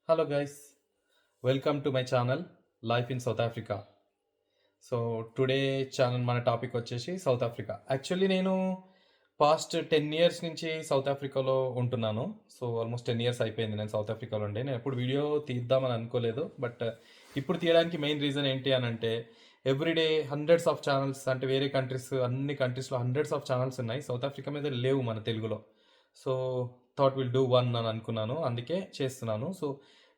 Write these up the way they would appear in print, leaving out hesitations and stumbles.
Hello guys, welcome to my channel Life in South Africa. So today channel మన topic వచ్చేసి south Africa. Actually నేను past 10 years నుంచి south ఆఫ్రికాలో ఉంటున్నాను. So almost 10 years అయిపోయింది నేను సౌత్ ఆఫ్రికాలో ఉండే. నేను ఎప్పుడు వీడియో తీద్దామని అనుకోలేదు, బట్ ఇప్పుడు తీయడానికి మెయిన్ రీజన్ ఏంటి అని అంటే ఎవ్రీడే హండ్రెడ్స్ ఆఫ్ ఛానల్స్, అంటే వేరే కంట్రీస్, అన్ని కంట్రీస్లో హండ్రెడ్స్ ఆఫ్ ఛానల్స్ ఉన్నాయి. సౌత్ ఆఫ్రికా మీద లేవు మన తెలుగులో. So thought will do one అని అనుకున్నాను, అందుకే చేస్తున్నాను. సో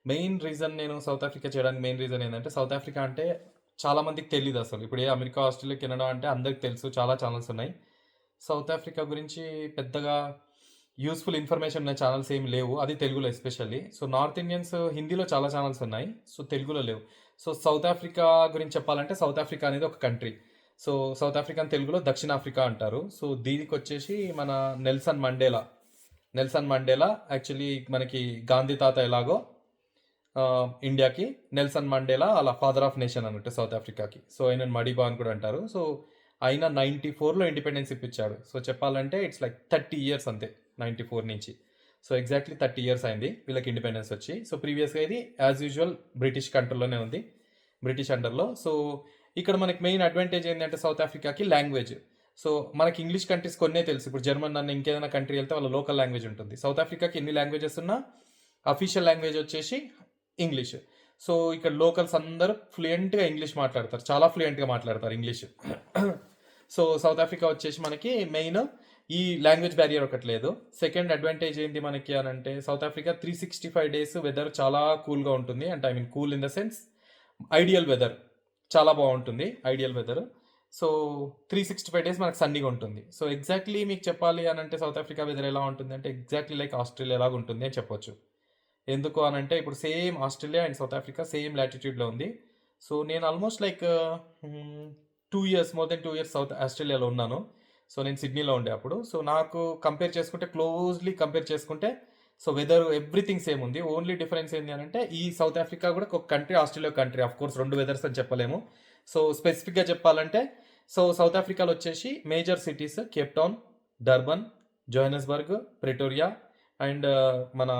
మెయిన్ రీజన్ నేను సౌత్ ఆఫ్రికా చేయడానికి మెయిన్ రీజన్ ఏంటంటే సౌత్ ఆఫ్రికా అంటే చాలా మందికి తెలియదు అసలు. ఇప్పుడు ఏ అమెరికా, ఆస్ట్రేలియా, కెనడా అంటే అందరికి తెలుసు, చాలా ఛానల్స్ ఉన్నాయి. సౌత్ ఆఫ్రికా గురించి పెద్దగా యూస్ఫుల్ ఇన్ఫర్మేషన్ ఉన్న ఛానల్స్ ఏమి లేవు, అది తెలుగులో ఎస్పెషల్లీ. సో నార్త్ ఇండియన్స్ హిందీలో చాలా ఛానల్స్ ఉన్నాయి, సో తెలుగులో లేవు. సో సౌత్ ఆఫ్రికా గురించి చెప్పాలంటే సౌత్ ఆఫ్రికా అనేది ఒక కంట్రీ. సో సౌత్ ఆఫ్రికాని తెలుగులో దక్షిణాఫ్రికా అంటారు. సో దీనికి వచ్చేసి మన నెల్సన్ మండేలా యాక్చువల్లీ మనకి గాంధీ తాత ఎలాగో ఇండియాకి, నెల్సన్ మండేలా అలా ఫాదర్ ఆఫ్ నేషన్ అన్నట్టు సౌత్ ఆఫ్రికాకి. సో ఆయన మడిబా అని కూడా అంటారు. సో ఆయన 94లో ఇండిపెండెన్స్ ఇప్పించాడు. సో చెప్పాలంటే ఇట్స్ లైక్ 30 ఇయర్స్ అంతే, 94 నుంచి. సో ఎగ్జాక్ట్లీ 30 ఇయర్స్ అయింది వీళ్ళకి ఇండిపెండెన్స్ వచ్చి. సో ప్రీవియస్గా ఇది యాజ్ యూజువల్ బ్రిటిష్ కంట్రోల్లోనే ఉంది, బ్రిటిష్ అండర్లో. సో ఇక్కడ మనకి మెయిన్ అడ్వాంటేజ్ ఏంటంటే సౌత్ ఆఫ్రికాకి లాంగ్వేజ్. సో మనకి ఇంగ్లీష్ కంట్రీస్ కొన్నే తెలుసు. ఇప్పుడు జర్మన్ అన్న ఇంకేదైనా కంట్రీ వెళ్తే వాళ్ళ లోకల్ లాంగ్వేజ్ ఉంటుంది. సౌత్ ఆఫ్రికాకి ఎన్ని లాంగ్వేజెస్ ఉన్నా అఫీషియల్ లాంగ్వేజ్ వచ్చేసి ఇంగ్లీష్. సో ఇక్కడ లోకల్స్ అందరూ ఫ్లూయెంట్గా ఇంగ్లీష్ మాట్లాడతారు, చాలా ఫ్లూయెంట్గా మాట్లాడతారు ఇంగ్లీష్. సో సౌత్ ఆఫ్రికా వచ్చేసి మనకి మెయిన్ ఈ లాంగ్వేజ్ బ్యారియర్ ఒకటి లేదు. సెకండ్ అడ్వాంటేజ్ ఏంటి మనకి అని అంటే సౌత్ ఆఫ్రికా 365 డేస్ వెదర్ చాలా కూల్గా ఉంటుంది. అంటే I mean cool in the sense ideal weather, చాలా బాగుంటుంది ఐడియల్ వెదర్. సో 365 డేస్ మనకు సన్నీగా ఉంటుంది. సో ఎగ్జాక్ట్లీ మీకు చెప్పాలి అని అంటే సౌత్ ఆఫ్రికా వెదర్ ఎలా ఉంటుంది అంటే ఎగ్జాక్ట్లీ లైక్ ఆస్ట్రేలియా లాగా ఉంటుంది అని చెప్పొచ్చు. ఎందుకు అని అంటే ఇప్పుడు same Australia and South Africa same లాటిట్యూడ్లో ఉంది. సో నేను almost like 2 years, more than 2 years South ఆస్ట్రేలియాలో ఉన్నాను. సో నేను సిడ్నీలో ఉండే అప్పుడు. సో నాకు కంపేర్ చేసుకుంటే, క్లోజ్లీ కంపేర్ చేసుకుంటే, సో వెదర్ ఎవ్రీథింగ్ సేమ్ ఉంది. ఓన్లీ డిఫరెన్స్ ఏంటి అని అంటే ఈ సౌత్ ఆఫ్రికా కూడా ఒక country, Australia country. Of course రెండు వెదర్స్ అని చెప్పలేము. సో స్పెసిఫిక్గా చెప్పాలంటే సో సౌత్ ఆఫ్రికాలో వచ్చేసి major cities Cape Town, Durban, Johannesburg, Pretoria and మన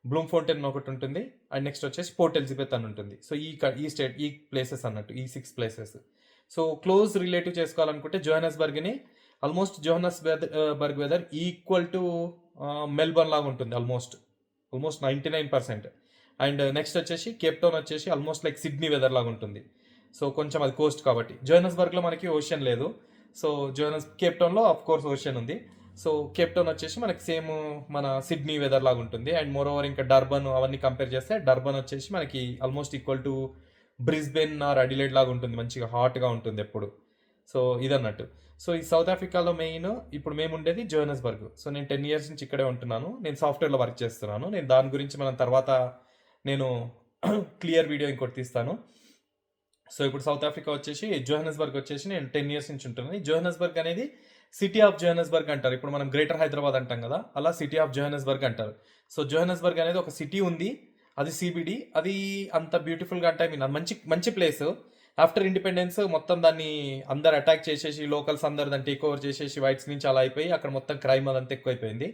బ్లూమ్ ఫౌంటైన్ ఒకటి ఉంటుంది. అండ్ నెక్స్ట్ వచ్చేసి పోర్ట్ ఎలిజబెత్ అని ఉంటుంది. సో ఈ ప్లేసెస్ అన్నట్టు, ఈ 6 ప్లేసెస్. సో క్లోజ్ రిలేటివ్ చేసుకోవాలనుకుంటే జోహెనస్బర్గ్ని almost Johannesburg weather equal to Melbourne లాగా ఉంటుంది ఆల్మోస్ట్ 99%. అండ్ నెక్స్ట్ వచ్చేసి కేప్ టౌన్ వచ్చేసి ఆల్మోస్ట్ లైక్ సిడ్నీ వెదర్ లాగా ఉంటుంది. సో కొంచెం అది కోస్ట్ కాబట్టి. జోహెనస్బర్గ్లో మనకి ఓషన్ లేదు. సో కేప్ టౌన్లో ఆఫ్ కోర్స్ ఓషన్ ఉంది. సో కేప్ టౌన్ వచ్చేసి మనకి సేమ్ మన సిడ్నీ వెదర్ లాగా ఉంటుంది. అండ్ మోర్ ఓవర్ ఇంకా డర్బన్ అవన్నీ కంపేర్ చేస్తే డర్బన్ వచ్చేసి మనకి almost equal to Brisbane or Adelaide లాగా ఉంటుంది, మంచిగా హాట్గా ఉంటుంది ఎప్పుడు. సో ఇదన్నట్టు. సో ఈ సౌత్ ఆఫ్రికాలో మెయిన్ ఇప్పుడు మేము ఉండేది జోహెనస్బర్గ్. సో నేను 10 ఇయర్స్ నుంచి ఇక్కడే ఉంటున్నాను. నేను సాఫ్ట్వేర్లో వర్క్ చేస్తున్నాను. నేను దాని గురించి మనం తర్వాత నేను క్లియర్ వీడియో ఇంకోటి తీస్తాను. సో ఇప్పుడు సౌత్ ఆఫ్రికా వచ్చేసి జోహెనస్బర్గ్ వచ్చేసి నేను 10 ఇయర్స్ నుంచి ఉంటున్నాను. జోహెనస్బర్గ్ అనేది సిటీ ఆఫ్ జోహెనస్బర్గ్ అంటారు. ఇప్పుడు మనం గ్రేటర్ హైదరాబాద్ అంటాం కదా, అలా సిటీ ఆఫ్ జోహెనస్బర్గ్ అంటారు. సో జోహెనస్బర్గ్ అనేది ఒక సిటీ ఉంది, అది సిబిడి. అది అంత బ్యూటిఫుల్గా అంటే ఐ మీన్ మంచి మంచి ప్లేస్. ఆఫ్టర్ ఇండిపెండెన్స్ మొత్తం దాన్ని అందరు అటాక్ చేసేసి, లోకల్స్ అందరు దాన్ని టేక్ ఓవర్ చేసేసి, వైట్స్ నుంచి అలా అయిపోయి అక్కడ మొత్తం క్రైమ్ అదంతా ఎక్కువైపోయింది.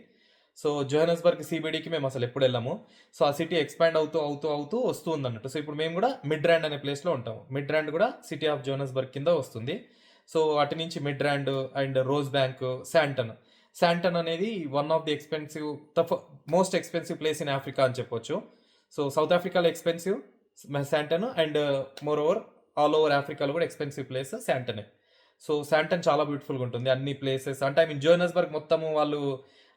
సో జోహెనస్బర్గ్ సిబిడికి మేము అసలు ఎప్పుడు వెళ్ళాము. సో ఆ సిటీ ఎక్స్పాండ్ అవుతూ అవుతూ అవుతూ వస్తూ ఉందన్నట్టు. సో ఇప్పుడు మేము కూడా మిడ్ ర్యాండ్ అనే ప్లేస్లో ఉంటాము. మిడ్ ర్యాండ్ కూడా సిటీ ఆఫ్ జోహెనస్బర్గ్ కింద వస్తుంది. సో అటు నుంచి Midrand and Rosebank, Sandton అనేది one of the expensive, most expensive place in Africa అని చెప్పొచ్చు. సో సౌత్ ఆఫ్రికాలో expensive Sandton, and moreover all over ఆఫ్రికాలో కూడా ఎక్స్పెన్సివ్ ప్లేస్ శాంటనే. సో శాంటన్ చాలా బ్యూటిఫుల్గా ఉంటుంది అన్ని ప్లేసెస్. అంటే ఐ మీన్ జోహెనస్బర్గ్ మొత్తము వాళ్ళు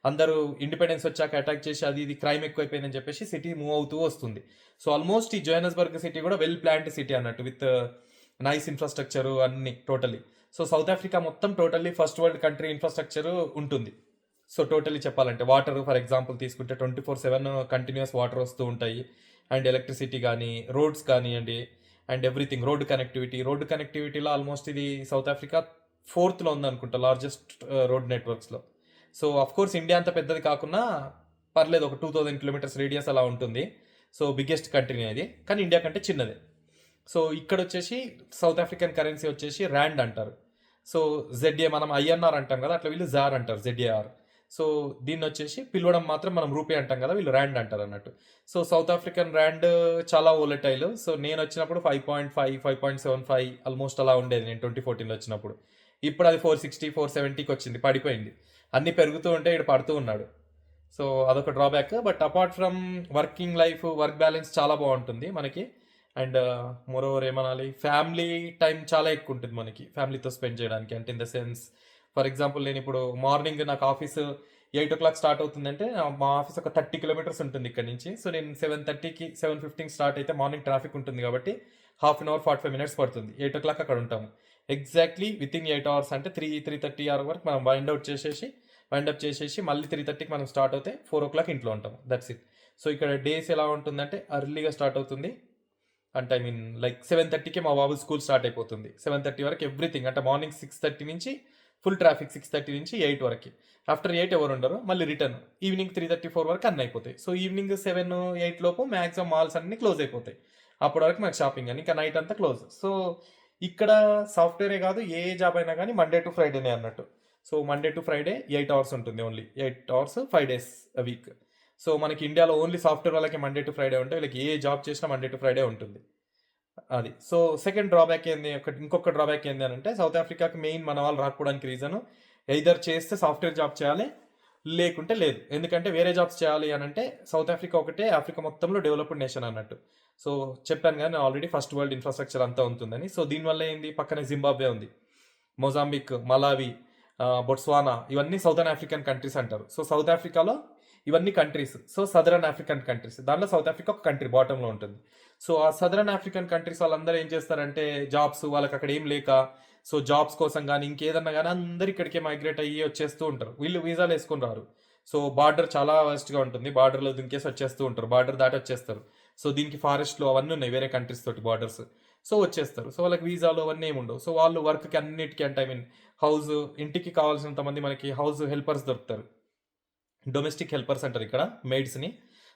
అందరూ ఇండిపెండెన్స్ వచ్చాక అటాక్ చేసి అది ఇది క్రైమ్ ఎక్కువైపోయిందని చెప్పేసి సిటీ మూవ్ అవుతూ వస్తుంది. సో ఆల్మోస్ట్ ఈ జోహెనస్బర్గ్ సిటీ కూడా వెల్ ప్లాన్డ్ సిటీ అన్నట్టు, విత్ నైస్ ఇన్ఫ్రాస్ట్రక్చర్ అన్ని టోటలీ. సో సౌత్ ఆఫ్రికా మొత్తం totally first world country infrastructure ఉంటుంది. సో టోటల్లీ చెప్పాలంటే వాటర్ ఫర్ ఎగ్జాంపుల్ తీసుకుంటే 24/7 కంటిన్యూస్ వాటర్ వస్తూ ఉంటాయి. అండ్ ఎలక్ట్రిసిటీ కానీ, రోడ్స్ కానివ్వండి, అండ్ ఎవ్రీథింగ్. రోడ్డు కనెక్టివిటీలో ఆల్మోస్ట్ ఇది సౌత్ ఆఫ్రికా 4th ఉందనుకుంటా లార్జెస్ట్ రోడ్ నెట్వర్క్స్లో. సో అఫ్ కోర్స్ ఇండియా అంత పెద్దది కాకుండా పర్లేదు, ఒక 2000 కిలోమీటర్స్ రేడియస్ అలా ఉంటుంది. సో బిగ్గెస్ట్ కంట్రీ అది, కానీ ఇండియా కంటే చిన్నదే. సో ఇక్కడ వచ్చేసి సౌత్ ఆఫ్రికన్ కరెన్సీ వచ్చేసి ర్యాండ్ అంటారు. సో జెడ్ఏ మనం ఐఎన్ఆర్ అంటాం కదా, అట్లా వీళ్ళు జార్ అంటారు, జెడ్ఏఆర్. సో దీన్నొచ్చేసి పిలవడం మాత్రం మనం రూపీ అంటాం కదా, వీళ్ళు ర్యాండ్ అంటారు అన్నట్టు. సో సౌత్ ఆఫ్రికన్ ర్యాండ్ చాలా వోలటైల్. సో నేను వచ్చినప్పుడు 5.5, 5.75 ఆల్మోస్ట్ అలా ఉండేది నేను 2014లో వచ్చినప్పుడు. ఇప్పుడు అది 460, 470కి వచ్చింది, పడిపోయింది. అన్నీ పెరుగుతూ ఉంటే ఇక్కడ పడుతూ ఉన్నాడు. సో అదొక drawback. But apart from working life, work balance చాలా బాగుంటుంది మనకి. అండ్ మోరోవర్ ఏమనాలి, ఫ్యామిలీ టైం చాలా ఎక్కువ ఉంటుంది మనకి ఫ్యామిలీతో స్పెండ్ చేయడానికి. అంటే in the sense, for example నేను ఇప్పుడు మార్నింగ్ నాకు ఆఫీస్ 8 o'clock స్టార్ట్ అవుతుందంటే మా ఆఫీస్ ఒక 30 kilometers ఉంటుంది ఇక్కడ నుంచి. సో నేను 7:30కి 7:15 స్టార్ట్ అయితే మార్నింగ్ ట్రాఫిక్ ఉంటుంది కాబట్టి 1/2 hour 45 minutes పడుతుంది. 8 o'clock అక్కడ ఉంటాము. ఎగ్జాక్ట్లీ విత్ ఇన్ 8 hours అంటే 3:30 hour వరకు మనం వైండప్ చేసేసి మళ్ళీ 3:30కి మనం స్టార్ట్ అవుతే 4 o'clock ఇంట్లో ఉంటాం. That's it. సో ఇక్కడ డేస్ ఎలా ఉంటుందంటే ఎర్లీగా స్టార్ట్ అవుతుంది. అంటే ఐ మీన్ లైక్ 7:30కి మా బాబు స్కూల్ స్టార్ట్ అయిపోతుంది. 7:30 వరకు ఎవ్రీథింగ్. అంటే మార్నింగ్ 6:30 నుంచి ఫుల్ ట్రాఫిక్, 6:30 నుంచి 8 వరకు. ఆఫ్టర్ 8 ఎవరు ఉండరు. మళ్ళీ రిటర్న్ ఈవినింగ్ 3:34 వరకు అన్నీ అయిపోతాయి. సో ఈవినింగ్ 7, 8 లోపు మ్యాక్సిమం మాల్స్ అన్ని క్లోజ్ అయిపోతాయి. అప్పటి వరకు మనకి షాపింగ్ అని, ఇంకా నైట్ అంతా క్లోజ్. సో ఇక్కడ సాఫ్ట్వేరే కాదు, ఏ జాబ్ అయినా కానీ మండే టు ఫ్రైడేనే అన్నట్టు. So Monday to Friday 8 hours ఉంటుంది, only 8 hours 5 days a week. So మనకి ఇండియాలో ఓన్లీ సాఫ్ట్వేర్ వాళ్ళకి మండే టు ఫ్రైడే ఉంటాయి, వీళ్ళకి ఏ జాబ్ చేసినా మండే టు ఫ్రైడే ఉంటుంది. అది. సో సెకండ్ డ్రాబ్యాక్ ఏంది, ఇంకొక డ్రాబ్యాక్ ఏంది అని అంటే, సౌత్ ఆఫ్రికాకి మెయిన్ మన వాళ్ళు రాకపోవడానికి రీజన్, ఎయిదర్ చేస్తే సాఫ్ట్వేర్ జాబ్ చేయాలి, లేకుంటే లేదు. ఎందుకంటే వేరే జాబ్స్ చేయాలి అని అంటే సౌత్ ఆఫ్రికా ఒకటే ఆఫ్రికా మొత్తంలో డెవలప్డ్ నేషన్ అన్నట్టు. సో చెప్పాను కానీ ఆల్రెడీ ఫస్ట్ వరల్డ్ ఇన్ఫ్రాస్ట్రక్చర్ అంతా ఉంటుందని. సో దీనివల్ల ఏంది, పక్కనే జింబాబ్వే ఉంది, మొజాంబిక్, మలావి, బొట్స్వానా, ఇవన్నీ సౌదర్న్ ఆఫ్రికన్ కంట్రీస్ అంటారు. సో సౌత్ ఆఫ్రికాలో ఇవన్నీ countries. So southern African countries, దాంట్లో సౌత్ ఆఫ్రికా ఒక కంట్రీ బాటంలో ఉంటుంది. సో ఆ సదరన్ ఆఫ్రికన్ కంట్రీస్ వాళ్ళందరూ ఏం చేస్తారంటే, జాబ్స్ వాళ్ళకి అక్కడ ఏం లేక, సో జాబ్స్ కోసం కానీ ఇంకేదన్నా కానీ అందరు ఇక్కడికే మైగ్రేట్ అయ్యి వచ్చేస్తూ ఉంటారు. వీళ్ళు వీసాలు వేసుకొని రారు. సో బార్డర్ చాలా వర్స్ట్గా ఉంటుంది, బార్డర్లో దునికేసి వచ్చేస్తూ ఉంటారు, బార్డర్ దాటి వచ్చేస్తారు. సో దీనికి ఫారెస్ట్లో అవన్నీ ఉన్నాయి వేరే కంట్రీస్ తోటి బార్డర్స్. సో వచ్చేస్తారు. సో వాళ్ళకి వీసాలు అవన్నీ ఏమి ఉండవు. సో వాళ్ళు వర్క్కి అన్నిటికీ, అంటే ఐ మీన్ హౌస్, ఇంటికి కావాల్సినంత మంది మనకి హౌస్ హెల్పర్స్ దొరుకుతారు. డొమెస్టిక్ హెల్పర్స్ అంటారు ఇక్కడ మేడ్స్ని.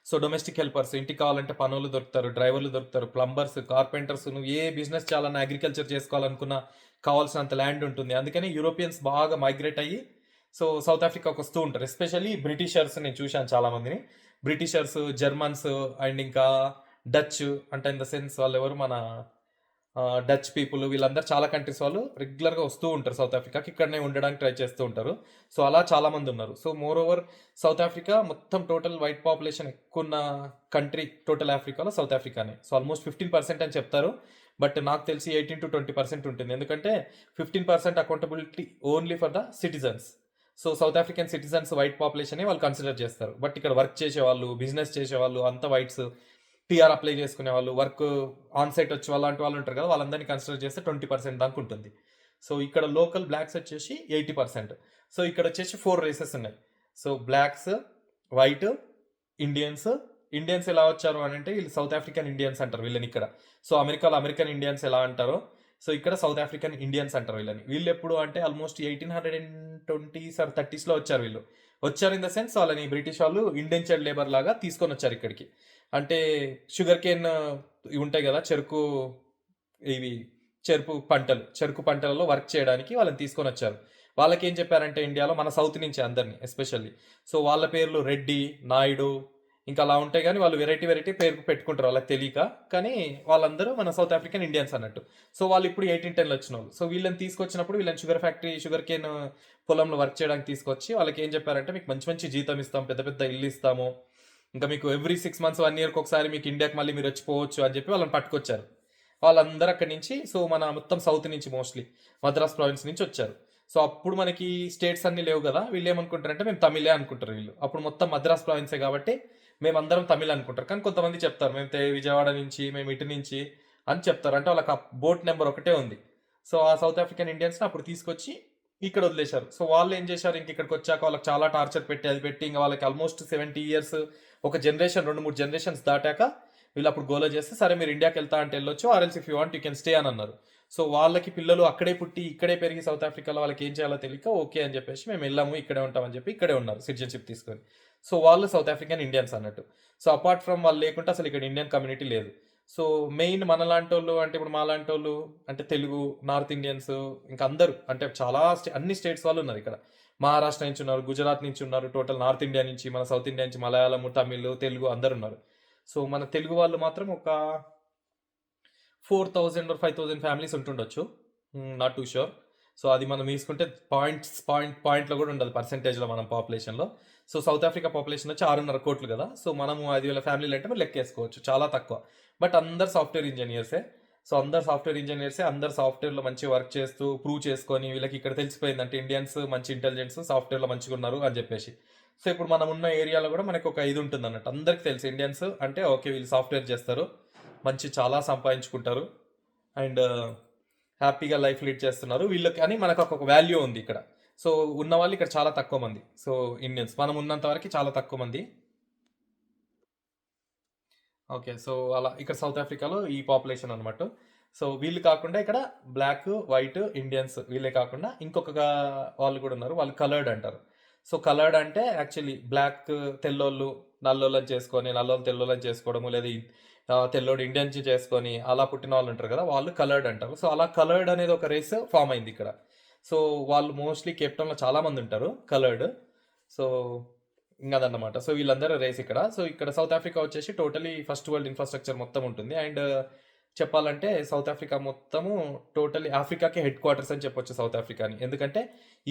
సో డొమెస్టిక్ హెల్పర్స్, ఇంటికి కావాలంటే పనులు దొరుకుతారు, డ్రైవర్లు దొరుకుతారు, ప్లంబర్స్, కార్పెంటర్స్. నువ్వు ఏ బిజినెస్ చేయాలన్నా, అగ్రికల్చర్ చేసుకోవాలనుకున్నా కావాల్సినంత ల్యాండ్ ఉంటుంది. అందుకని యూరోపియన్స్ బాగా మైగ్రేట్ అయ్యి సో సౌత్ ఆఫ్రికాకి వస్తూ ఉంటారు. ఎస్పెషల్లీ బ్రిటిషర్స్, నేను చూశాను చాలామందిని, బ్రిటిషర్స్, జర్మన్స్, అండ్ ఇంకా డచ్. అంటే ఇన్ ద సెన్స్ వాళ్ళు ఎవరు, మన డచ్ పీపుల్, వీళ్ళందరూ చాలా కంట్రీస్ వాళ్ళు రెగ్యులర్గా వస్తూ ఉంటారు సౌత్ ఆఫ్రికాకి, ఇక్కడనే ఉండడానికి ట్రై చేస్తూ ఉంటారు. సో అలా చాలామంది ఉన్నారు. So more over south Africa మొత్తం టోటల్ వైట్ పాపులేషన్ ఎక్కువ ఉన్న కంట్రీ టోటల్ ఆఫ్రికాలో సౌత్ ఆఫ్రికానే. సో ఆల్మోస్ట్ 15% అని చెప్తారు, బట్ నాకు తెలిసి 18 to 20% ఉంటుంది. ఎందుకంటే 15% accountability only for the citizens. So south African citizens white population వాళ్ళు కన్సిడర్ చేస్తారు. బట్ ఇక్కడ వర్క్ చేసేవాళ్ళు, బిజినెస్ చేసేవాళ్ళు అంతా వైట్స్, పిఆర్ అప్లై చేసుకునే వాళ్ళు, వర్క్ ఆన్ సైట్ వచ్చి అలాంటి వాళ్ళు ఉంటారు కదా, వాళ్ళందరినీ కన్సిడర్ చేస్తే 20% దాకా ఉంటుంది. సో ఇక్కడ లోకల్ బ్లాక్స్ వచ్చేసి 80%. సో ఇక్కడ వచ్చేసి 4 races ఉన్నాయి. So blocks, white, Indians. Indians ఎలా వచ్చారు అని అంటే, వీళ్ళు సౌత్ ఆఫ్రికన్ ఇండియన్స్ అంటారు వీళ్ళని ఇక్కడ. సో అమెరికాలో అమెరికన్ ఇండియన్స్ ఎలా అంటారో, సో ఇక్కడ సౌత్ ఆఫ్రికన్ ఇండియన్స్ అంటారు వీళ్ళని. వీళ్ళు ఎప్పుడు అంటే ఆల్మోస్ట్ 1820s or 30sలో వచ్చారు వీళ్ళు. వచ్చారు ఇన్ ద సెన్స్, వాళ్ళని బ్రిటిష్ వాళ్ళు ఇండెంచర్డ్ లేబర్ లాగా తీసుకొని వచ్చారు ఇక్కడికి. అంటే షుగర్ కేన్ ఇవి ఉంటాయి కదా, ఇవి చెరుకు పంటలలో వర్క్ చేయడానికి వాళ్ళని తీసుకొని వచ్చారు. వాళ్ళకి ఏం చెప్పారంటే, ఇండియాలో మన సౌత్ నుంచి అందరినీ ఎస్పెషల్లీ, సో వాళ్ళ పేర్లు రెడ్డి, నాయుడు ఇంకా అలా ఉంటాయి, కానీ వాళ్ళు వెరైటీ పేరు పెట్టుకుంటారు వాళ్ళకి తెలియక. కానీ వాళ్ళందరూ మన సౌత్ ఆఫ్రికన్ ఇండియన్స్ అన్నట్టు. సో వాళ్ళు ఇప్పుడు 1810లో వచ్చిన వాళ్ళు. సో వీళ్ళని తీసుకొచ్చినప్పుడు వీళ్ళని షుగర్ కేన్ పొలంలో వర్క్ చేయడానికి తీసుకొచ్చి వాళ్ళకి ఏం చెప్పారంటే, మీకు మంచి మంచి జీతం ఇస్తాం, పెద్ద పెద్ద ఇల్లు ఇస్తాము, ఇంకా మీకు ఎవ్రీ 6 months 1 yearకి ఒకసారి మీకు ఇండియాకి మళ్ళీ మీరు వచ్చిపోవచ్చు అని చెప్పి వాళ్ళని పట్టుకొచ్చారు. వాళ్ళందరూ అక్కడి నుంచి, సో మన మొత్తం సౌత్ నుంచి, మోస్ట్లీ మద్రాస్ ప్రావిన్స్ నుంచి వచ్చారు. సో అప్పుడు మనకి స్టేట్స్ అన్నీ లేవు కదా, వీళ్ళు ఏమనుకుంటారంటే మేము తమిళే అనుకుంటారు వీళ్ళు. అప్పుడు మొత్తం మద్రాస్ ప్రావిన్సే కాబట్టి మేమందరం తమిళ్ అనుకుంటారు. కానీ కొంతమంది చెప్తారు మేము విజయవాడ నుంచి, మేము ఇటు నుంచి అని చెప్తారు. అంటే వాళ్ళకి ఆ బోట్ నెంబర్ ఒకటే ఉంది. సో ఆ సౌత్ ఆఫ్రికన్ ఇండియన్స్ని అప్పుడు తీసుకొచ్చి ఇక్కడ వదిలేశారు. సో వాళ్ళు ఏం చేశారు, ఇంక ఇక్కడికి వచ్చాక వాళ్ళకి చాలా టార్చర్ పెట్టి అది పెట్టి, ఇంకా వాళ్ళకి ఆల్మోస్ట్ 70 years, ఒక జనరేషన్, 2-3 generations దాటాక వీళ్ళు అప్పుడు గోల చేస్తే, సరే మీరు ఇండియాకి వెళ్తా అంటే వెళ్ళొచ్చు, or else if you want you can stay అని అన్నారు. సో వాళ్ళకి పిల్లలు అక్కడే పుట్టి ఇక్కడే పెరిగి సౌత్ ఆఫ్రికాలో వాళ్ళకి ఏం చేయాలో తెలియక ఓకే అని చెప్పేసి మేము వెళ్ళాము, ఇక్కడే ఉంటామని చెప్పి ఇక్కడే ఉన్నారు సిటిజన్షిప్ తీసుకొని. సో వాళ్ళు సౌత్ ఆఫ్రికన్ ఇండియన్స్ అన్నట్టు. సో అపార్ట్ ఫ్రమ్ వాళ్ళు లేకుంటే అసలు ఇక్కడ ఇండియన్ కమ్యూనిటీ లేదు. సో మెయిన్ మనలాంటి వాళ్ళు అంటే, ఇప్పుడు మాలాంటి వాళ్ళు అంటే తెలుగు, నార్త్ ఇండియన్స్, ఇంకా అందరూ అంటే చాలా అన్ని స్టేట్స్ వాళ్ళు ఉన్నారు ఇక్కడ. మహారాష్ట్ర నుంచి ఉన్నారు, గుజరాత్ నుంచి ఉన్నారు, టోటల్ నార్త్ ఇండియా నుంచి, మన సౌత్ ఇండియా నుంచి మలయాళం, తమిళ్, తెలుగు అందరు ఉన్నారు. సో మన తెలుగు వాళ్ళు మాత్రం ఒక 4000 ఆర్ 5000 ఫ్యామిలీస్ ఉంటుండొచ్చు, నాట్ టూ షూర్. సో అది మనం తీసుకుంటే పాయింట్లో కూడా ఉండదు పర్సెంటేజ్లో మనం పాపులేషన్లో. సో సౌత్ ఆఫ్రికా పాపులేషన్ వచ్చి 6.5 కోట్లు కదా. సో మనము 5,000 ఫ్యామిలీలు అంటే మనం లెక్కేసుకోవచ్చు, చాలా తక్కువ. బట్ అందరు సాఫ్ట్వేర్ ఇంజనీర్సే. సో అందరు సాఫ్ట్వేర్ ఇంజనీర్సే, అందరు సాఫ్ట్వేర్లో మంచి వర్క్ చేస్తూ ప్రూవ్ చేసుకొని వీళ్ళకి ఇక్కడ తెలిసిపోయిందంటే ఇండియన్స్ మంచి ఇంటెలిజెన్స్ సాఫ్ట్వేర్లో మంచిగా ఉన్నారు అని చెప్పేసి. సో ఇప్పుడు మనం ఉన్న ఏరియాలో కూడా మనకు ఒక ఇది ఉంటుంది అన్నట్టు, అందరికి తెలుసు ఇండియన్స్ అంటే ఓకే వీళ్ళు సాఫ్ట్వేర్ చేస్తారు, మంచి చాలా సంపాదించుకుంటారు అండ్ హ్యాపీగా లైఫ్ లీడ్ చేస్తున్నారు వీళ్ళకి అని మనకు ఒక వాల్యూ ఉంది ఇక్కడ. సో ఉన్న వాళ్ళు ఇక్కడ చాలా తక్కువ మంది. సో ఇండియన్స్ మనం ఉన్నంత వరకు చాలా తక్కువ మంది. ఓకే. సో అలా ఇక్కడ సౌత్ ఆఫ్రికాలో ఈ పాపులేషన్ అనమాట. సో వీళ్ళు కాకుండా ఇక్కడ బ్లాక్, వైట్, ఇండియన్స్ వీళ్ళే కాకుండా ఇంకొక వాళ్ళు కూడా ఉన్నారు, వాళ్ళు కలర్డ్ అంటారు. సో కలర్డ్ అంటే యాక్చువల్లీ బ్లాక్ తెల్లోళ్ళు నల్లోళ్ళని చేసుకొని, నల్లోళ్ళు తెల్లోళ్ళని చేసుకోవడము, లేదా తెల్లోడు ఇండియన్స్ చేసుకొని అలా పుట్టిన వాళ్ళు ఉంటారు కదా, వాళ్ళు కలర్డ్ అంటారు. సో అలా కలర్డ్ అనేది ఒక రేస్ ఫామ్ అయింది ఇక్కడ. సో వాళ్ళు మోస్ట్లీ కేప్టౌన్లో చాలా మంది ఉంటారు కలర్డ్. సో ఇంకా అదన్నమాట. సో వీళ్ళందరూ రేస్ ఇక్కడ. సో ఇక్కడ సౌత్ ఆఫ్రికా వచ్చేసి టోటలీ ఫస్ట్ వరల్డ్ ఇన్ఫ్రాస్ట్రక్చర్ మొత్తం ఉంటుంది. అండ్ చెప్పాలంటే సౌత్ ఆఫ్రికా మొత్తము టోటలీ ఆఫ్రికాకి హెడ్ క్వార్టర్స్ అని చెప్పొచ్చు సౌత్ ఆఫ్రికాని. ఎందుకంటే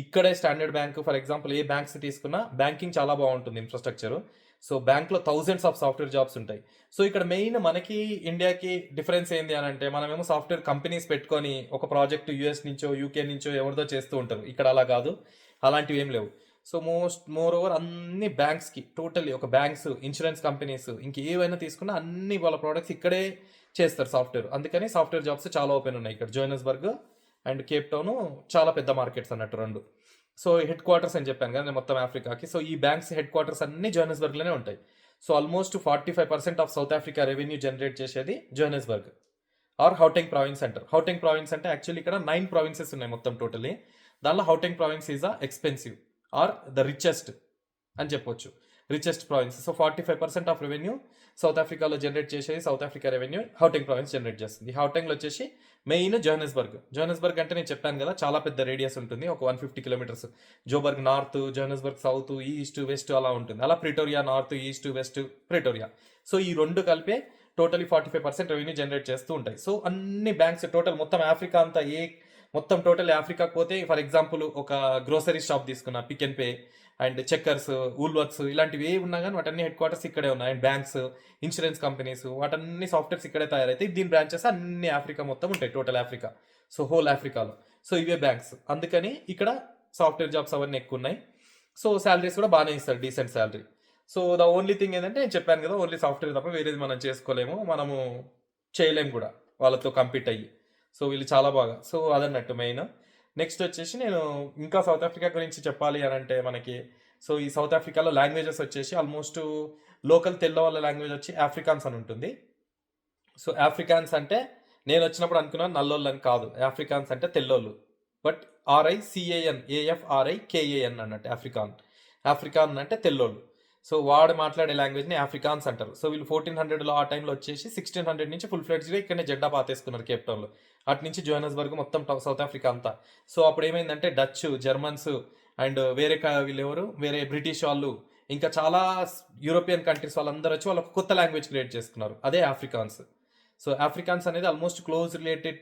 ఇక్కడే standard bank for example A banks తీసుకున్నా బ్యాంకింగ్ చాలా బాగుంటుంది ఇన్ఫ్రాస్ట్రక్చర్. సో బ్యాంక్లో థౌజండ్స్ ఆఫ్ సాఫ్ట్వేర్ జాబ్స్ ఉంటాయి. సో ఇక్కడ మెయిన్ మనకి ఇండియాకి డిఫరెన్స్ ఏంది అని అంటే, మనమేమో సాఫ్ట్వేర్ కంపెనీస్ పెట్టుకొని ఒక ప్రాజెక్ట్ యూఎస్ నుంచో యూకే నుంచో ఎవరిదో చేస్తూ ఉంటారు. ఇక్కడ అలా కాదు, అలాంటివి ఏం లేవు. సో మోర్ ఓవర్ అన్ని బ్యాంక్స్కి టోటల్లీ ఒక బ్యాంక్స్, ఇన్సూరెన్స్ కంపెనీస్ ఇంకేవైనా తీసుకున్నా అన్ని వాళ్ళ ప్రోడక్ట్స్ ఇక్కడే చేస్తారు సాఫ్ట్వేర్. అందుకని సాఫ్ట్వేర్ జాబ్స్ చాలా ఓపెన్ ఉన్నాయి ఇక్కడ. జోహన్నెస్బర్గ్ అండ్ కేప్ టౌన్ చాలా పెద్ద మార్కెట్స్ అన్నట్టు రెండు. సో హెడ్ క్వార్టర్స్ అని చెప్పాను కదా నేను మొత్తం ఆఫ్రికాకి. సో ఈ బ్యాంక్స్ హెడ్ క్వార్టర్స్ అన్ని జోహన్నెస్బర్గ్లోనే ఉంటాయి. So almost 45% of south Africa revenue generate చేసేది జోహన్నెస్బర్గ్ ఆర్ హౌటింగ్ ప్రావిన్స్ అంటారు. హౌటింగ్ ప్రావిన్స్ అంటే యాక్చువల్లీ ఇక్కడ 9 ప్రావిన్సెస్ ఉన్నాయి మొత్తం టోటలీ. దానిలో Gauteng province is expensive or the richest అని చెప్పొచ్చు, richest province. So 45% of revenue South ఆఫ్రికాలో జనరేట్ చేసేది South Africa revenue Gauteng province generate చేస్తుంది. హౌటింగ్లో వచ్చేసి మెయిన్ జోహన్నెస్బర్గ్ అంటే నేను చెప్పాను కదా చాలా పెద్ద రేడియస్ ఉంటుంది, ఒక 150 kilometres. Joburg north, Johannesburg south, east, west అలా ఉంటుంది. అలా Pretoria north, east, west, Pretoria. So ఈ రెండు కలిపే టోటలీ 45% రెవెన్యూ జనరేట్ చేస్తూ ఉంటాయి. సో అన్ని బ్యాంక్స్ టోటల్ మొత్తం ఆఫ్రికా అంతా మొత్తం టోటల్ ఆఫ్రికాకి పోతే ఫర్ ఎగ్జాంపుల్ ఒక గ్రోసరీ షాప్ తీసుకున్నా, Pick and Pay and Checkers, Woolworths ఇలాంటివి ఏ ఉన్నా కానీ వాటన్ని హెడ్ క్వార్టర్స్ ఇక్కడే ఉన్నాయి. అండ్ బ్యాంక్స్, ఇన్సూరెన్స్ కంపెనీస్ వాటన్ని సాఫ్ట్వేర్స్ ఇక్కడే తయారైతాయి. దీని బ్రాంచెస్ అన్ని ఆఫ్రికా మొత్తం ఉంటాయి, టోటల్ ఆఫ్రికా. సో హోల్ ఆఫ్రికాలో సో ఇవే బ్యాంక్స్. అందుకని ఇక్కడ సాఫ్ట్వేర్ జాబ్స్ అవన్నీ ఎక్కువ ఉన్నాయి. సో శాలరీస్ కూడా బాగానే ఇస్తారు, decent salary. So the only thing ఏంటంటే నేను చెప్పాను కదా, ఓన్లీ సాఫ్ట్వేర్ తప్ప వేరేది మనం చేసుకోలేము, మనము చేయలేము కూడా వాళ్ళతో కంపీట్ అయ్యి. సో వీళ్ళు చాలా బాగా. So అదన్నట్టు main. నెక్స్ట్ వచ్చేసి నేను ఇంకా సౌత్ ఆఫ్రికా గురించి చెప్పాలి అని అంటే మనకి, సో ఈ సౌత్ ఆఫ్రికాలో లాంగ్వేజెస్ వచ్చేసి ఆల్మోస్ట్ లోకల్ తెల్ల వాళ్ళ లాంగ్వేజ్ వచ్చి ఆఫ్రికాన్స్ అని ఉంటుంది. సో ఆఫ్రికాన్స్ అంటే నేను వచ్చినప్పుడు అనుకున్నాను నల్లోళ్ళు అని, కాదు. ఆఫ్రికాన్స్ అంటే తెల్లోళ్ళు. బట్ RICAN AFRIKAN అన్నట్టు ఆఫ్రికాన్ అంటే తెల్లోళ్ళు. సో వాడు మాట్లాడే లాంగ్వేజ్ని ఆఫ్రికాన్స్ అంటారు. సో వీళ్ళు 1400లో ఆ టైంలో వచ్చేసి 1600 నుంచి ఫుల్ ఫ్లెడ్జ్గా ఇక్కడనే జెండా పాతేసుకున్నారు కేప్ టౌన్లో. అటు నుంచి జోహన్నెస్బర్గ్ మొత్తం సౌత్ ఆఫ్రికా అంతా. సో అప్పుడు ఏమైందంటే డచ్, జర్మన్స్ అండ్ వేరే బ్రిటిష్ వాళ్ళు ఇంకా చాలా యూరోపియన్ కంట్రీస్ వాళ్ళందరూ వచ్చి వాళ్ళకి కొత్త లాంగ్వేజ్ క్రియేట్ చేసుకున్నారు, అదే ఆఫ్రికాన్స్. సో ఆఫ్రికాన్స్ అనేది almost close related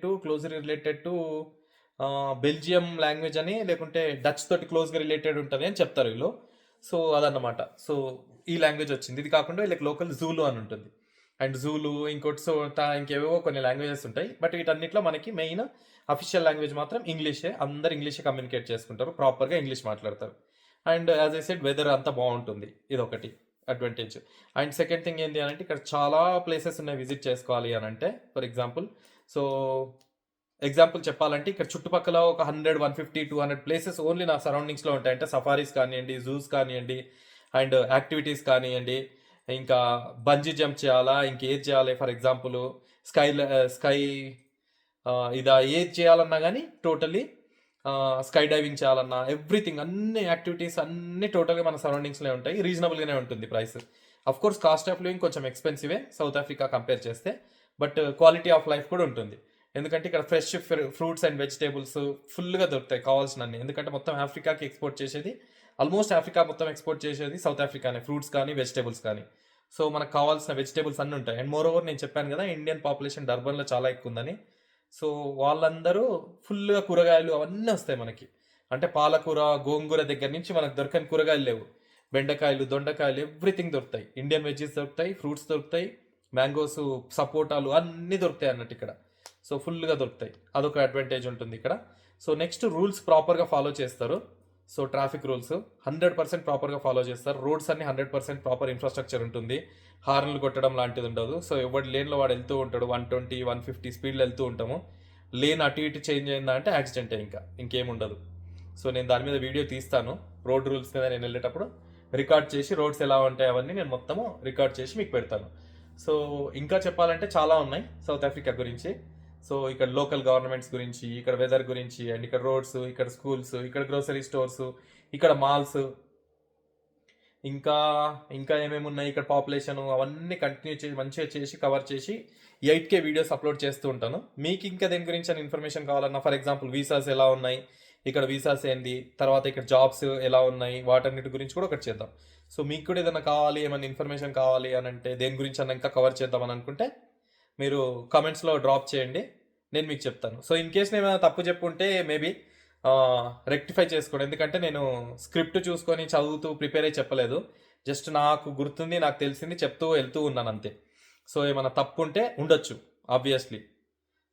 to Belgium language అని, లేకుంటే డచ్ తోటి క్లోజ్గా రిలేటెడ్ ఉంటుంది అని చెప్తారు వీళ్ళు. సో అదన్నమాట. సో ఈ లాంగ్వేజ్ వచ్చింది. ఇది కాకుండా వీళ్ళకి లోకల్ జూలు అని ఉంటుంది. అండ్ జూలు ఇంకోటి, సో ఇంకేవో కొన్ని లాంగ్వేజెస్ ఉంటాయి. బట్ వీటన్నిటిలో మనకి మెయిన్ అఫీషియల్ లాంగ్వేజ్ మాత్రం ఇంగ్లీషే. అందరు ఇంగ్లీషే కమ్యూనికేట్ చేసుకుంటారు, ప్రాపర్గా ఇంగ్లీష్ మాట్లాడతారు. And as I said weather అంతా బాగుంటుంది, ఇది ఒకటి అడ్వాంటేజ్. అండ్ సెకండ్ థింగ్ ఏంటి అని అంటే ఇక్కడ చాలా ప్లేసెస్ ఉన్నాయి విజిట్ చేసుకోవాలి అని అంటే. ఫర్ ఎగ్జాంపుల్ చెప్పాలంటే ఇక్కడ చుట్టుపక్కల ఒక 100, 150, 200 ప్లేసెస్ ఓన్లీ నా సరౌండింగ్స్లో ఉంటాయి. అంటే సఫారీస్ కానివ్వండి, జూస్ కానివ్వండి, అండ్ యాక్టివిటీస్ కానివ్వండి, ఇంకా బంజీ జంప్ చేయాలా, ఇంకేది చేయాలి, ఫర్ ఎగ్జాంపుల్ స్కై ఇదా ఏది చేయాలన్నా కానీ టోటలీ స్కై డైవింగ్ చేయాలన్నా ఎవ్రీథింగ్, అన్ని యాక్టివిటీస్ అన్ని టోటల్గా మన సరౌండింగ్స్లో ఉంటాయి. రీజనబుల్గానే ఉంటుంది price. Of course cost of living కొంచెం ఎక్స్పెన్సివే సౌత్ ఆఫ్రికా కంపేర్ చేస్తే, బట్ క్వాలిటీ ఆఫ్ లైఫ్ కూడా ఉంటుంది. ఎందుకంటే ఇక్కడ ఫ్రెష్ ఫ్రూట్స్ అండ్ వెజిటేబుల్స్ ఫుల్గా దొరుకుతాయి కావాల్సినన్ని. ఎందుకంటే మొత్తం ఆఫ్రికాకి ఎక్స్పోర్ట్ చేసేది, ఆల్మోస్ట్ ఆఫ్రికా మొత్తం ఎక్స్పోర్ట్ చేసేది సౌత్ ఆఫ్రికానే, ఫ్రూట్స్ కానీ వెజిటేబుల్స్ కానీ. సో మనకు కావాల్సిన వెజిటేబుల్స్ అన్నీ ఉంటాయి. అండ్ మోర్ ఓవర్ నేను చెప్పాను కదా ఇండియన్ పాపులేషన్ డర్బన్లో చాలా ఎక్కువ ఉందని. సో వాళ్ళందరూ ఫుల్గా కూరగాయలు అవన్నీ వస్తాయి మనకి. అంటే పాలకూర, గోంగూర దగ్గర నుంచి మనకు దొరకని కూరగాయలు లేవు. బెండకాయలు, దొండకాయలు ఎవ్రీథింగ్ దొరుకుతాయి. ఇండియన్ వెజ్జెస్ దొరుకుతాయి, ఫ్రూట్స్ దొరుకుతాయి, మ్యాంగోస్, సపోటాలు అన్నీ దొరుకుతాయి అన్నట్టు ఇక్కడ. సో ఫుల్గా దొరుకుతాయి, అదొక అడ్వాంటేజ్ ఉంటుంది ఇక్కడ. సో నెక్స్ట్ రూల్స్ ప్రాపర్గా ఫాలో చేస్తారు. సో ట్రాఫిక్ రూల్స్ 100% ప్రాపర్గా ఫాలో చేస్తారు. రోడ్స్ అన్ని 100% ప్రాపర్ ఇన్ఫ్రాస్ట్రక్చర్ ఉంటుంది. హార్న్లు కొట్టడం లాంటిది ఉండదు. సో ఎవరి లేన్లో వాడు వెళ్తూ ఉంటాడు, 120, 150 స్పీడ్లో వెళ్తూ ఉంటాము. లేన్ అటు ఇటు చేంజ్ అయిందా అంటే యాక్సిడెంటే, ఇంకేముండదు. సో నేను దాని మీద వీడియో తీస్తాను, రోడ్ రూల్స్ మీద నేను వెళ్ళేటప్పుడు రికార్డ్ చేసి రోడ్స్ ఎలా ఉంటాయి అవన్నీ నేను మొత్తము రికార్డ్ చేసి మీకు పెడతాను. సో ఇంకా చెప్పాలంటే చాలా ఉన్నాయి సౌత్ ఆఫ్రికా గురించి. సో ఇక్కడ లోకల్ గవర్నమెంట్స్ గురించి, ఇక్కడ వెదర్ గురించి, అండ్ ఇక్కడ రోడ్స్, ఇక్కడ స్కూల్స్, ఇక్కడ గ్రోసరీ స్టోర్స్, ఇక్కడ మాల్స్, ఇంకా ఇంకా ఏమేమి ఉన్నాయి, ఇక్కడ పాపులేషన్, అవన్నీ కంటిన్యూ చేసి మంచిగా చేసి కవర్ చేసి 8K వీడియోస్ అప్లోడ్ చేస్తూ ఉంటాను. మీకు ఇంకా దేని గురించి ఇన్ఫర్మేషన్ కావాలన్నా, ఫర్ ఎగ్జాంపుల్ వీసాస్ ఎలా ఉన్నాయి, ఇక్కడ వీసాస్ ఏంది, తర్వాత ఇక్కడ జాబ్స్ ఎలా ఉన్నాయి, వాటన్నిటి గురించి కూడా ఒకటి చేద్దాం. సో మీకు కూడా ఏదైనా కావాలి, ఏమైనా ఇన్ఫర్మేషన్ కావాలి అని అంటే, దేని గురించి అన్న ఇంకా కవర్ చేద్దామని అనుకుంటే మీరు కామెంట్స్లో డ్రాప్ చేయండి, నేను మీకు చెప్తాను. సో ఇన్ కేస్ నేను ఏమైనా తప్పు చెప్పుంటే మేబీ రెక్టిఫై చేసుకోండి. ఎందుకంటే నేను స్క్రిప్ట్ చూసుకొని చదువుతూ ప్రిపేర్ అయ్యి చెప్పలేదు, జస్ట్ నాకు గుర్తుంది, నాకు తెలిసింది చెప్తూ వెళ్తూ ఉన్నాను అంతే. సో ఏమైనా తప్పు ఉంటే ఉండొచ్చు ఆబ్వియస్లీ.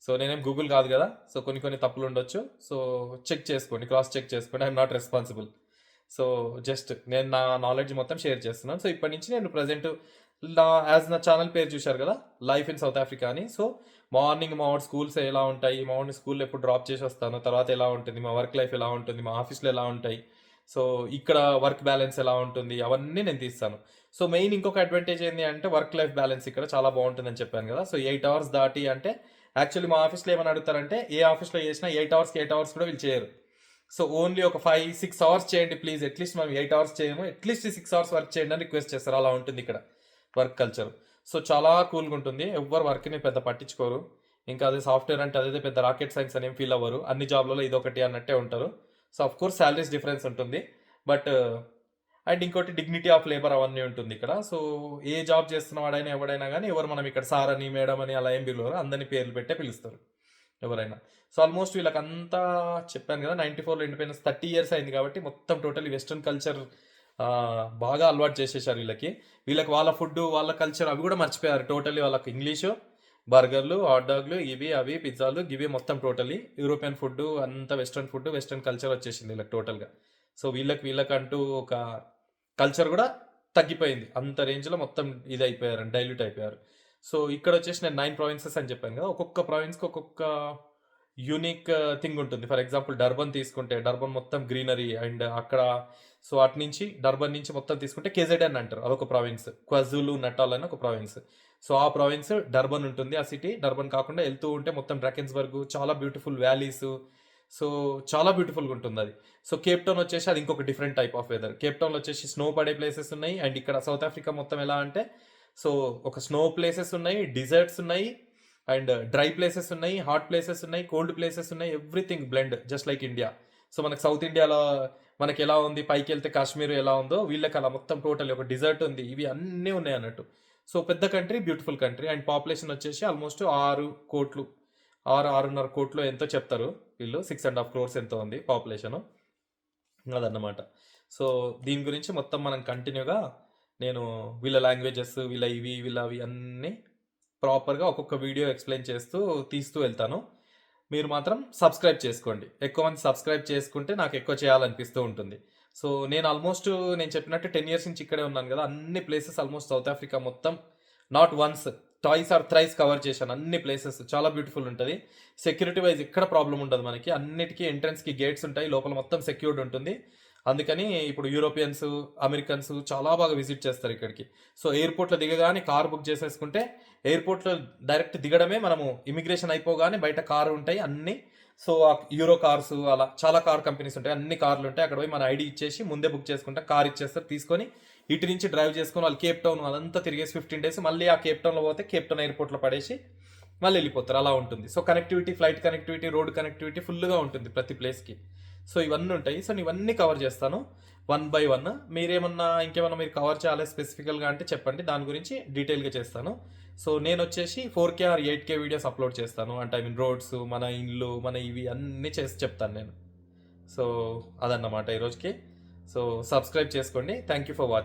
సో నేనేం గూగుల్ కాదు కదా, సో కొన్ని తప్పులు ఉండొచ్చు. సో చెక్ చేసుకోండి, క్రాస్ చెక్ చేసుకోండి, I'm not responsible. So just నేను నా నాలెడ్జ్ మొత్తం షేర్ చేస్తున్నాను. సో ఇప్పటి నుంచి నేను ప్రజెంట్ నా ఛానల్ పేరు చూశారు కదా, లైఫ్ ఇన్ సౌత్ ఆఫ్రికా అని. సో మార్నింగ్ మా స్కూల్స్ ఎలా ఉంటాయి, మార్నింగ్ స్కూల్లో ఎప్పుడు డ్రాప్ చేసి వస్తాను, తర్వాత ఎలా ఉంటుంది, మా వర్క్ లైఫ్ ఎలా ఉంటుంది, మా ఆఫీస్లో ఎలా ఉంటాయి, సో ఇక్కడ వర్క్ బ్యాలెన్స్ ఎలా ఉంటుంది, అవన్నీ నేను తీస్తాను. సో మెయిన్ ఇంకొక అడ్వాంటేజ్ ఏంటి అంటే వర్క్ లైఫ్ బ్యాలెన్స్ ఇక్కడ చాలా బాగుంటుందని చెప్పాను కదా. సో 8 అవర్స్ దాటి అంటే యాక్చువల్లీ మా ఆఫీస్లో ఏమని అడుగుతారంటే, ఏ ఆఫీస్లో చేసినా 8 అవర్స్కి 8 అవర్స్ కూడా వీళ్ళు చేయరు. సో ఓన్లీ ఒక 5-6 అవర్స్ చేయండి ప్లీజ్, అట్లీస్ట్ మనం 8 అవర్స్ చేయము, అట్లీస్ట్ 6 అవర్స్ వర్క్ చేయండి అని రిక్వెస్ట్ చేస్తారు. అలా ఉంటుంది ఇక్కడ వర్క్ కల్చర్. సో చాలా కూల్గా ఉంటుంది, ఎవ్వరు వర్క్ని పెద్ద పట్టించుకోరు. ఇంకా అదే సాఫ్ట్వేర్ అంటే అదే పెద్ద రాకెట్ సైన్స్ అని ఏం ఫీల్ అవ్వరు, అన్ని జాబ్లలో ఇదొకటి అన్నట్టే ఉంటారు. So of course salaries difference ఉంటుంది, బట్ అండ్ ఇంకోటి డిగ్నిటీ ఆఫ్ లేబర్ అవన్నీ ఉంటుంది ఇక్కడ. సో ఏ జాబ్ చేస్తున్న వాడైనా ఎవడైనా కానీ ఎవరు మనం ఇక్కడ సార్ అని, మేడం అని అలా ఏం పిలవరు, అందరినీ పేర్లు పెట్టే పిలుస్తారు ఎవరైనా. సో ఆల్మోస్ట్ వీళ్ళకంతా చెప్పాను కదా, 94లో ఇండిపెండెన్స్ 30 ఇయర్స్ అయింది కాబట్టి మొత్తం టోటలీ వెస్ట్రన్ కల్చర్ బాగా అలవాటు చేసేసారు వీళ్ళకి వాళ్ళ ఫుడ్, వాళ్ళ కల్చర్ అవి కూడా మర్చిపోయారు టోటలీ. వాళ్ళకి ఇంగ్లీషు, బర్గర్లు, హాట్ డాగ్లు, ఇవి అవి పిజ్జాలు, ఇవి మొత్తం టోటలీ యూరోపియన్ ఫుడ్, అంతా వెస్ట్రన్ ఫుడ్, వెస్ట్రన్ కల్చర్ వచ్చేసింది వీళ్ళకి టోటల్గా. సో వీళ్ళకంటూ ఒక కల్చర్ కూడా తగ్గిపోయింది, అంత రేంజ్లో మొత్తం ఇది అయిపోయారు, డైల్యూట్ అయిపోయారు. సో ఇక్కడ వచ్చేసి నేను 9 ప్రావిన్సెస్ అని చెప్పాను కదా, ఒక్కొక్క ప్రావిన్స్కి ఒక్కొక్క యూనిక్ థింగ్ ఉంటుంది. ఫర్ ఎగ్జాంపుల్ డర్బన్ తీసుకుంటే, డర్బన్ మొత్తం గ్రీనరీ, అండ్ అక్కడ సో అటు నుంచి డర్బన్ నుంచి మొత్తం తీసుకుంటే KZN అంటారు, అదొక ప్రావిన్స్. క్వజులు నటాల్ అని ఒక ప్రావిన్స్. సో ఆ ప్రావిన్స్ డర్బన్ ఉంటుంది, ఆ సిటీ. డర్బన్ కాకుండా వెళ్తూ ఉంటే మొత్తం డ్రాకెన్స్బర్గ్, చాలా బ్యూటిఫుల్ వ్యాలీస్, సో చాలా బ్యూటిఫుల్గా ఉంటుంది అది. సో కేప్ టౌన్ వచ్చేసి అది ఇంకొక different type of weather. Cape టౌన్లో వచ్చేసి స్నో పడే ప్లేసెస్ ఉన్నాయి, అండ్ ఇక్కడ సౌత్ ఆఫ్రికా మొత్తం ఎలా అంటే, సో ఒక స్నో ప్లేసెస్ ఉన్నాయి, డిజర్ట్స్ ఉన్నాయి, అండ్ డ్రై ప్లేసెస్ ఉన్నాయి, హాట్ ప్లేసెస్ ఉన్నాయి, కోల్డ్ ప్లేసెస్ ఉన్నాయి, everything blend just like India. So మనకు సౌత్ ఇండియాలో మనకి ఎలా ఉంది, పైకి వెళ్తే కాశ్మీర్ ఎలా ఉందో వీళ్ళకి అలా మొత్తం టోటల్ ఒక డిజర్ట్ ఉంది, ఇవి అన్నీ ఉన్నాయి అన్నట్టు. సో పెద్ద country, beautiful country, and population వచ్చేసి ఆల్మోస్ట్ 6-6.5 కోట్లు ఎంతో చెప్తారు వీళ్ళు, 6.5 crores ఎంతో ఉంది పాపులేషను, అదన్నమాట. సో దీని గురించి మొత్తం మనం కంటిన్యూగా నేను వీళ్ళ లాంగ్వేజెస్, వీళ్ళ ఇవి, వీళ్ళ అవి అన్నీ ప్రాపర్గా ఒక్కొక్క వీడియో ఎక్స్ప్లెయిన్ చేస్తూ తీస్తూ వెళ్తాను. మీరు మాత్రం సబ్స్క్రైబ్ చేసుకోండి, ఎక్కువ మంది సబ్స్క్రైబ్ చేసుకుంటే నాకు ఎక్కువ చేయాలనిపిస్తూ ఉంటుంది. సో నేను ఆల్మోస్ట్ నేను చెప్పినట్టు 10 years నుంచి ఇక్కడే ఉన్నాను కదా, అన్ని ప్లేసెస్ ఆల్మోస్ట్ సౌత్ ఆఫ్రికా మొత్తం not once, twice or thrice cover చేశాను, అన్ని ప్లేసెస్ చాలా బ్యూటిఫుల్ ఉంటుంది. సెక్యూరిటీ వైజ్ ఎక్కడ ప్రాబ్లం ఉండదు మనకి, అన్నిటికీ ఎంట్రన్స్కి గేట్స్ ఉంటాయి, లోపల మొత్తం సెక్యూర్డ్ ఉంటుంది. అందుకని ఇప్పుడు యూరోపియన్స్, అమెరికన్స్ చాలా బాగా విజిట్ చేస్తారు ఇక్కడికి. సో ఎయిర్పోర్ట్లో దిగగానే కార్ బుక్ చేసేసుకుంటే, ఎయిర్పోర్ట్లో డైరెక్ట్ దిగడమే, మనము ఇమిగ్రేషన్ అయిపోగానే బయట కారు ఉంటాయి అన్నీ. సో యూరో కార్స్, అలా చాలా కార్ కంపెనీస్ ఉంటాయి, అన్ని కార్లు ఉంటాయి. అక్కడ పోయి మన ఐడి ఇచ్చేసి ముందే బుక్ చేసుకుంటే కార్ ఇచ్చేస్తారు, తీసుకొని ఇటు నుంచి డ్రైవ్ చేసుకొని వాళ్ళు కేప్ టౌన్ అదంతా తిరిగేసి 15 days, మళ్ళీ ఆ కేప్ టౌన్లో పోతే కేప్ టౌన్ ఎయిర్పోర్ట్లో పడేసి మళ్ళీ వెళ్ళిపోతారు, అలా ఉంటుంది. So connectivity, flight connectivity, road connectivity ఫుల్గా ఉంటుంది ప్రతి ప్లేస్కి. సో ఇవన్నీ ఉంటాయి. సో నేను ఇవన్నీ కవర్ చేస్తాను 1 by 1. మీరేమన్నా ఇంకేమన్నా మీరు కవర్ చేయాలి స్పెసిఫికల్గా అంటే చెప్పండి, దాని గురించి డీటెయిల్గా చేస్తాను. సో నేను వచ్చేసి 4K are 8K videos upload చేస్తాను. అంటే ఐ మీన్ రోడ్స్, మన ఇల్లు, మన ఇవి అన్నీ చేసి చెప్తాను నేను. సో అదన్నమాట ఈరోజుకి. సో సబ్స్క్రైబ్ చేసుకోండి. Thank you for watching.